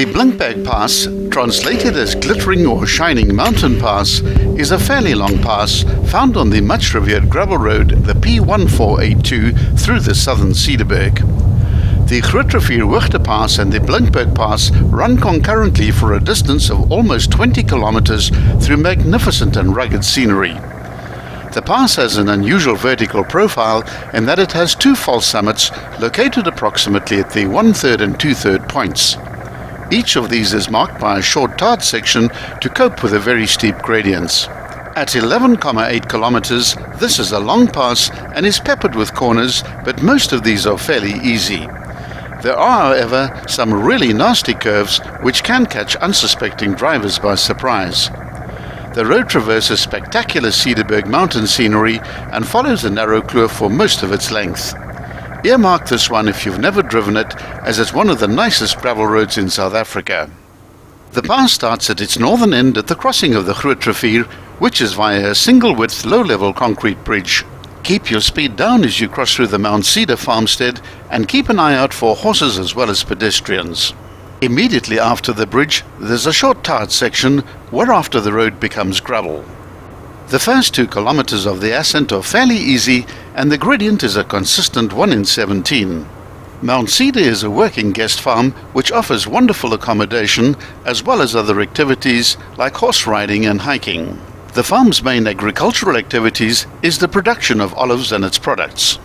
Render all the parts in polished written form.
The Blinkberg Pass, translated as Glittering or Shining Mountain Pass, is a fairly long pass found on the much revered gravel road, the P1482, through the southern Cederberg. The Grootrivier Hoogte Pass and the Blinkberg Pass run concurrently for a distance of almost 20 kilometers through magnificent and rugged scenery. The pass has an unusual vertical profile in that it has two false summits located approximately at the 1/3 and 2/3 points. Each of these is marked by a short tarred section to cope with the very steep gradients. At 11,8 kilometers, this is a long pass and is peppered with corners, but most of these are fairly easy. There are, however, some really nasty curves which can catch unsuspecting drivers by surprise. The road traverses spectacular Cederberg mountain scenery and follows a narrow kloof for most of its length. Earmark this one if you've never driven it, as it's one of the nicest gravel roads in South Africa. The pass starts at its northern end at the crossing of the Grootrivier, which is via a single-width, low-level concrete bridge. Keep your speed down as you cross through the Mount Cedar farmstead and keep an eye out for horses as well as pedestrians. Immediately after the bridge, there's a short tarred section whereafter the road becomes gravel. The first 2 kilometers of the ascent are fairly easy and the gradient is a consistent 1 in 17. Mount Cedar is a working guest farm which offers wonderful accommodation as well as other activities like horse riding and hiking. The farm's main agricultural activities is the production of olives and its products.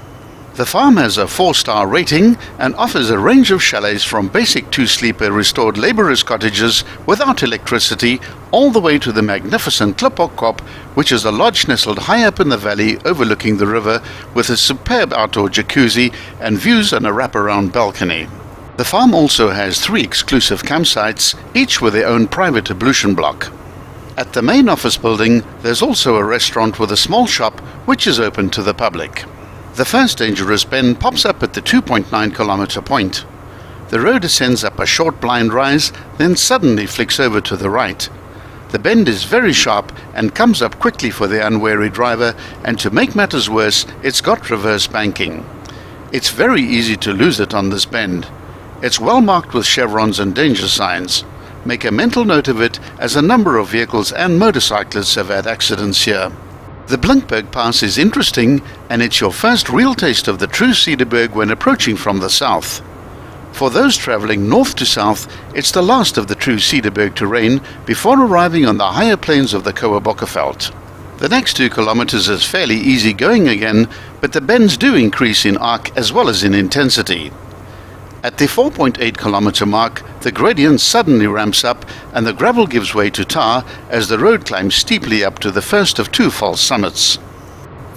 The farm has a 4-star rating and offers a range of chalets from basic 2-sleeper restored labourers' cottages without electricity all the way to the magnificent Kliphok, which is a lodge nestled high up in the valley overlooking the river with a superb outdoor jacuzzi and views and a wraparound balcony. The farm also has 3 exclusive campsites, each with their own private ablution block. At the main office building, there's also a restaurant with a small shop which is open to the public. The first dangerous bend pops up at the 2.9 kilometer point. The road ascends up a short blind rise, then suddenly flicks over to the right. The bend is very sharp and comes up quickly for the unwary driver, and to make matters worse, it's got reverse banking. It's very easy to lose it on this bend. It's well marked with chevrons and danger signs. Make a mental note of it, as a number of vehicles and motorcyclists have had accidents here. The Blinkberg Pass is interesting, and it's your first real taste of the true Cederberg when approaching from the south. For those travelling north to south, it's the last of the true Cederberg terrain before arriving on the higher plains of the Kohe-Bokkeveld. The next 2 kilometers is fairly easy going again, but the bends do increase in arc as well as in intensity. At the 4.8 kilometer mark, the gradient suddenly ramps up and the gravel gives way to tar as the road climbs steeply up to the first of 2 false summits.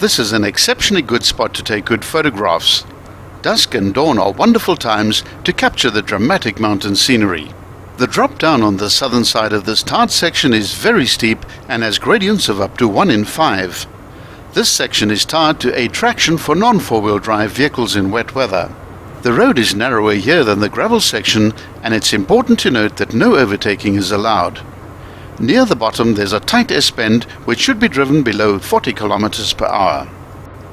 This is an exceptionally good spot to take good photographs. Dusk and dawn are wonderful times to capture the dramatic mountain scenery. The drop down on the southern side of this tarred section is very steep and has gradients of up to 1 in 5. This section is tarred to aid traction for non-4-wheel drive vehicles in wet weather. The road is narrower here than the gravel section, and it's important to note that no overtaking is allowed. Near the bottom there's a tight S-bend which should be driven below 40 kilometers per hour.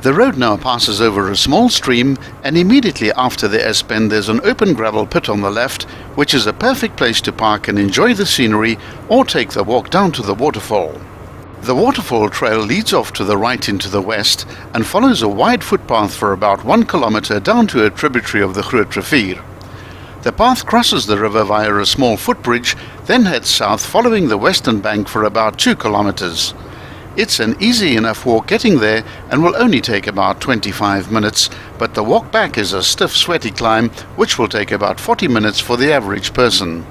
The road now passes over a small stream, and immediately after the S-bend there's an open gravel pit on the left, which is a perfect place to park and enjoy the scenery or take the walk down to the waterfall. The waterfall trail leads off to the right into the west and follows a wide footpath for about 1 kilometer down to a tributary of the Grootrivier. The path crosses the river via a small footbridge, then heads south following the western bank for about 2 kilometers. It's an easy enough walk getting there and will only take about 25 minutes, but the walk back is a stiff, sweaty climb which will take about 40 minutes for the average person.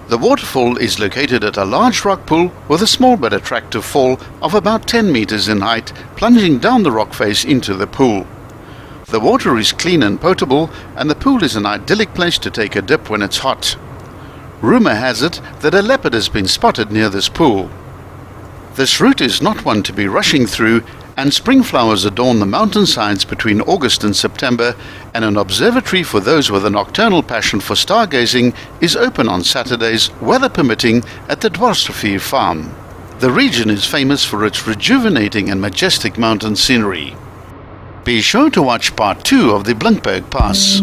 The waterfall is located at a large rock pool with a small but attractive fall of about 10 meters in height, plunging down the rock face into the pool. The water is clean and potable, and the pool is an idyllic place to take a dip when it's hot. Rumor has it that a leopard has been spotted near this pool. This route is not one to be rushing through, and spring flowers adorn the mountainsides between August and September, and an observatory for those with a nocturnal passion for stargazing is open on Saturdays, weather permitting, at the Dwarsrivier farm. The region is famous for its rejuvenating and majestic mountain scenery. Be sure to watch part 2 of the Blinkberg Pass.